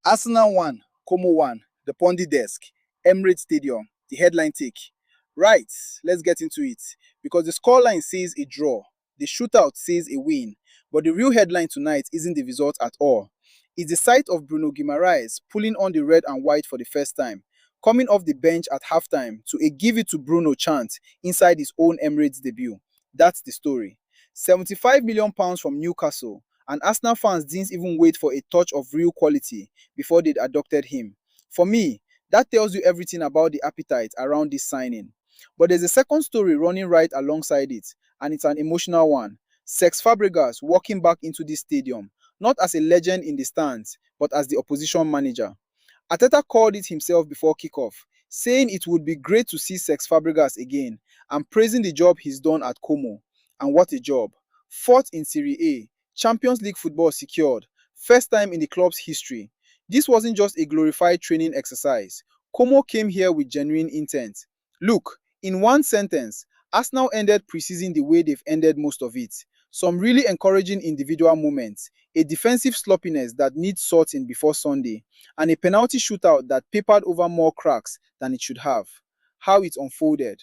Arsenal 1, Como 1, the Pundit desk, Emirates Stadium, the headline take. Right, let's get into it. Because the scoreline says a draw, the shootout says a win, but the real headline tonight isn't the result at all. It's the sight of Bruno Guimaraes pulling on the red and white for the first time, coming off the bench at halftime to a give it to Bruno chant inside his own Emirates debut. That's the story. £75 million from Newcastle, and Arsenal fans didn't even wait for a touch of real quality before they'd adopted him. For me, that tells you everything about the appetite around this signing. But there's a second story running right alongside it, and it's an emotional one. Sex Fabregas walking back into this stadium, not as a legend in the stands, but as the opposition manager. Arteta called it himself before kickoff, saying it would be great to see Sex Fabregas again, and praising the job he's done at Como. And what a job! Fourth in Serie A, Champions League football secured, first time in the club's history. This wasn't just a glorified training exercise. Como came here with genuine intent. Look, in one sentence, Arsenal ended preseason the way they've ended most of it. Some really encouraging individual moments, a defensive sloppiness that needs sorting before Sunday, and a penalty shootout that papered over more cracks than it should have. How it unfolded.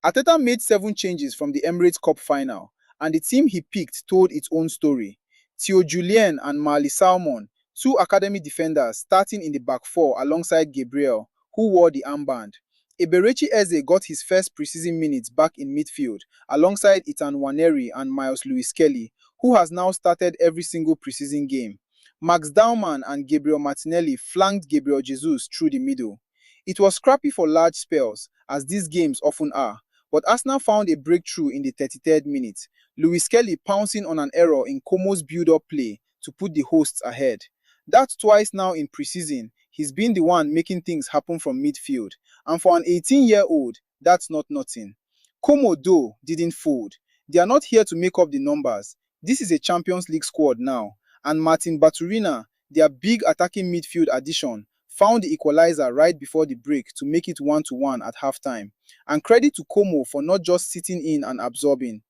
Arteta made 7 changes from the Emirates Cup final, and the team he picked told its own story. Theo Julien and Marley Salmon, two academy defenders starting in the back four alongside Gabriel, who wore the armband. Eberechi Eze got his first preseason minutes back in midfield alongside Ethan Nwaneri and Miles Lewis Kelly, who has now started every single preseason game. Max Daumann and Gabriel Martinelli flanked Gabriel Jesus through the middle. It was scrappy for large spells, as these games often are, but Arsenal found a breakthrough in the 33rd minute, Lewis Kelly pouncing on an error in Como's build-up play to put the hosts ahead. That's twice now in preseason, he's been the one making things happen from midfield, and for an 18-year-old, that's not nothing. Como, though, didn't fold. They are not here to make up the numbers. This is a Champions League squad now, and Martin Baturina, their big attacking midfield addition, found the equalizer right before the break to make it 1-1 at halftime. And credit to Como for not just sitting in and absorbing.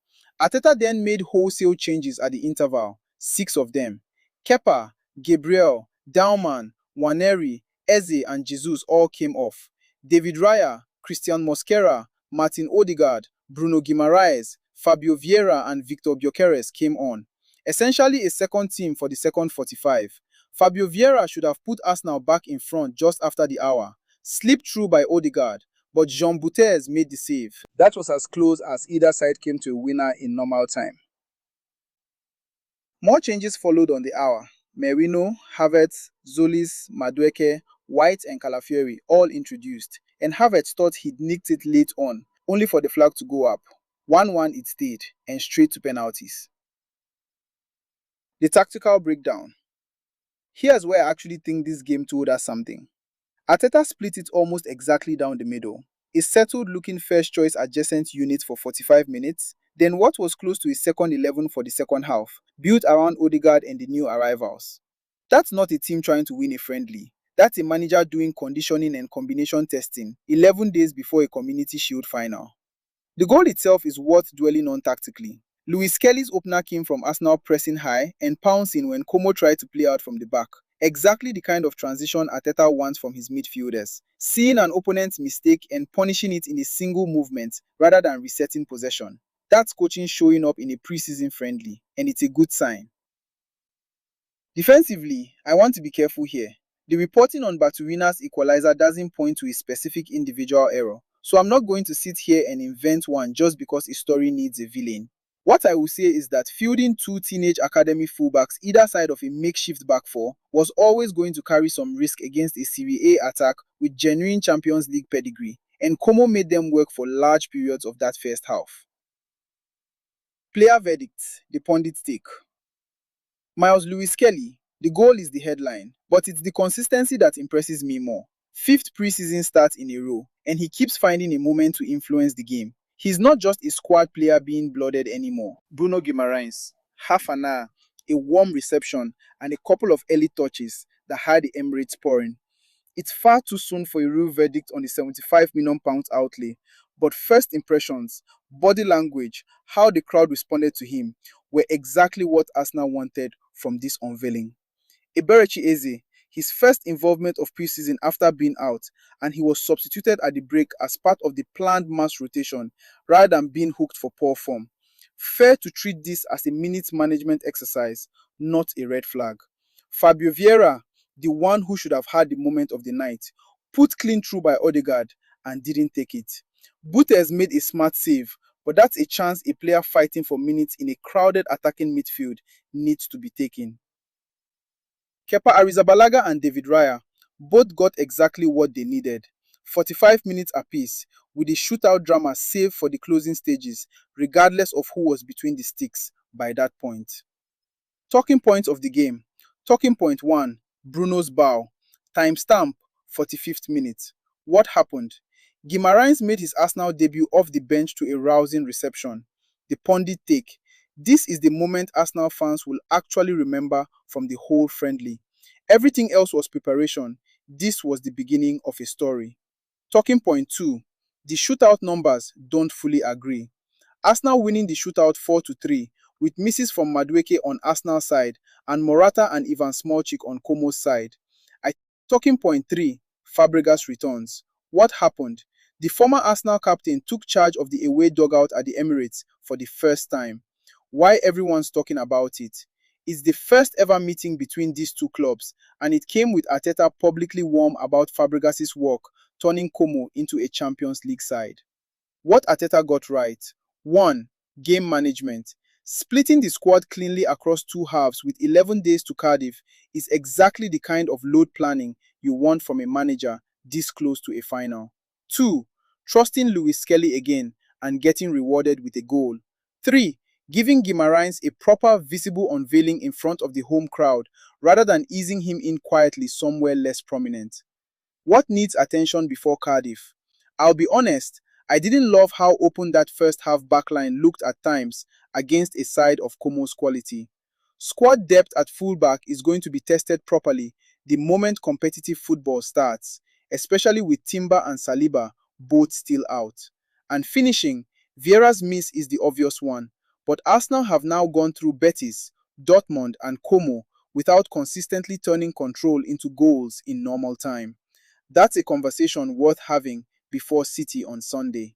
Arteta then made wholesale changes at the interval, 6 of them. Kepa, Gabriel, Daumann, Nwaneri, Eze and Jesus all came off. David Raya, Christian Mosquera, Martin Odegaard, Bruno Guimaraes, Fabio Vieira and Victor Gyökeres came on. Essentially a second team for the second 45. Fabio Vieira should have put Arsenal back in front just after the hour, slipped through by Odegaard, but Jean Boutez made the save. That was as close as either side came to a winner in normal time. More changes followed on the hour. Merino, Havertz, Zolis, Madueke, White and Calafiori all introduced, and Havertz thought he'd nicked it late on, only for the flag to go up. 1-1 it stayed, and straight to penalties. The tactical breakdown. Here's where I actually think this game told us something. Arteta split it almost exactly down the middle. A settled-looking first choice adjacent unit for 45 minutes, then what was close to a second 11 for the second half, built around Odegaard and the new arrivals. That's not a team trying to win a friendly. That's a manager doing conditioning and combination testing 11 days before a Community Shield final. The goal itself is worth dwelling on tactically. Lewis Kelly's opener came from Arsenal pressing high and pouncing when Como tried to play out from the back. Exactly the kind of transition Arteta wants from his midfielders. Seeing an opponent's mistake and punishing it in a single movement rather than resetting possession. That's coaching showing up in a preseason friendly, and it's a good sign. Defensively, I want to be careful here. The reporting on Baturina's equalizer doesn't point to a specific individual error, so I'm not going to sit here and invent one just because a story needs a villain. What I will say is that fielding 2 teenage academy fullbacks either side of a makeshift back four was always going to carry some risk against a Serie A attack with genuine Champions League pedigree, and Como made them work for large periods of that first half. Player verdict, the pundit take. Miles Lewis Kelly, the goal is the headline, but it's the consistency that impresses me more. 5th preseason start in a row, and he keeps finding a moment to influence the game. He's not just a squad player being blooded anymore. Bruno Guimaraes, half an hour, a warm reception, and a couple of early touches that had the Emirates pouring. It's far too soon for a real verdict on the £75 million outlay, but first impressions, body language, how the crowd responded to him were exactly what Arsenal wanted from this unveiling. Eberechi Eze, his first involvement of preseason after being out, and he was substituted at the break as part of the planned mass rotation rather than being hooked for poor form. Fair to treat this as a minutes management exercise, not a red flag. Fabio Vieira, the one who should have had the moment of the night, put clean through by Odegaard and didn't take it. Butes made a smart save, but that's a chance a player fighting for minutes in a crowded attacking midfield needs to be taken. Kepa Arrizabalaga and David Raya both got exactly what they needed. 45 minutes apiece, with a shootout drama save for the closing stages, regardless of who was between the sticks by that point. Talking points of the game. Talking point 1, Bruno's bow. Timestamp, 45th minute. What happened? Guimaraes made his Arsenal debut off the bench to a rousing reception. The pundit take. This is the moment Arsenal fans will actually remember from the whole friendly. Everything else was preparation. This was the beginning of a story. Talking point 2, the shootout numbers don't fully agree. Arsenal winning the shootout 4-3, with misses from Madueke on Arsenal side and Morata and Ivan Smolchik on Como's side. Talking point 3, Fabregas returns. What happened? The former Arsenal captain took charge of the away dugout at the Emirates for the first time. Why everyone's talking about it? It's the first ever meeting between these two clubs, and it came with Arteta publicly warm about Fabregas' work, turning Como into a Champions League side. What Arteta got right? 1. Game management. Splitting the squad cleanly across two halves with 11 days to Cardiff is exactly the kind of load planning you want from a manager this close to a final. 2. Trusting Luis Skelly again and getting rewarded with a goal. 3. Giving Guimaraes a proper visible unveiling in front of the home crowd rather than easing him in quietly somewhere less prominent. What needs attention before Cardiff? I'll be honest, I didn't love how open that first half backline looked at times against a side of Como's quality. Squad depth at fullback is going to be tested properly the moment competitive football starts, especially with Timber and Saliba both still out. And finishing, Vieira's miss is the obvious one, but Arsenal have now gone through Betis, Dortmund and Como without consistently turning control into goals in normal time. That's a conversation worth having before City on Sunday.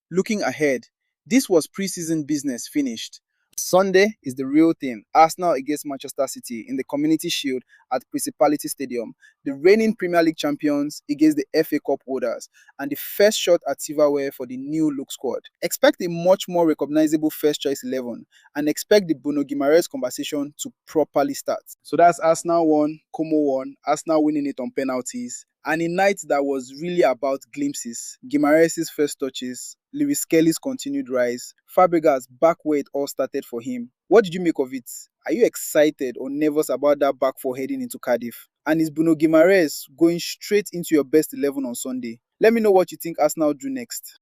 Looking ahead, this was preseason business finished. Sunday is the real thing. Arsenal against Manchester City in the Community Shield at Principality Stadium. The reigning Premier League champions against the FA Cup holders, and the first shot at silverware for the new look squad. Expect a much more recognizable first choice 11 and expect the Bruno Guimaraes conversation to properly start. So that's Arsenal 1, Como 1, Arsenal winning it on penalties. And a night that was really about glimpses. Guimaraes' first touches, Lewis Kelly's continued rise, Fabregas back where it all started for him. What did you make of it? Are you excited or nervous about that back four heading into Cardiff? And is Bruno Guimaraes going straight into your best 11 on Sunday? Let me know what you think Arsenal do next.